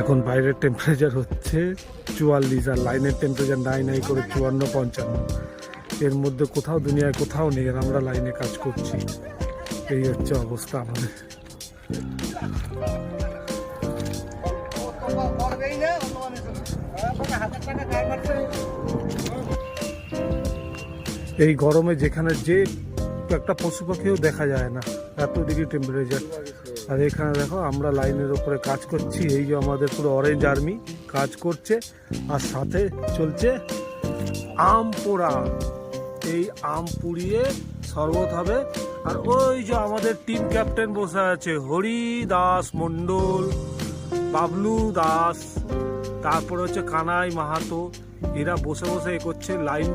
এখন বাইরের টেম্পারেচার হচ্ছে 44 আর লাইনের টেম্পারেচার নাই করে 54-55। এর মধ্যে কোথাও দুনিয়ায় কোথাও নেই, আর আমরা লাইনে কাজ করছি। এই হচ্ছে অবস্থা আমাদের। এই গরমে যেখানে যে একটা পশু পাখিও দেখা যায় না, এত ডিগ্রি টেম্পারেচার। আর এখানে দেখো আমরা লাইনের উপরে কাজ করছি। এই যে আমাদের পুরো অরেঞ্জ আর্মি কাজ করছে, আর সাথে চলছে আম পোড়া। এই আম পুড়িয়ে শরবত হবে। আর ওই যে আমাদের টিম ক্যাপ্টেন বসে আছে, হরি দাস মণ্ডল, বাবলু দাস, তারপরে হচ্ছে কানাই মাহাতো। এরা বসে বসে এ করছে লাইন।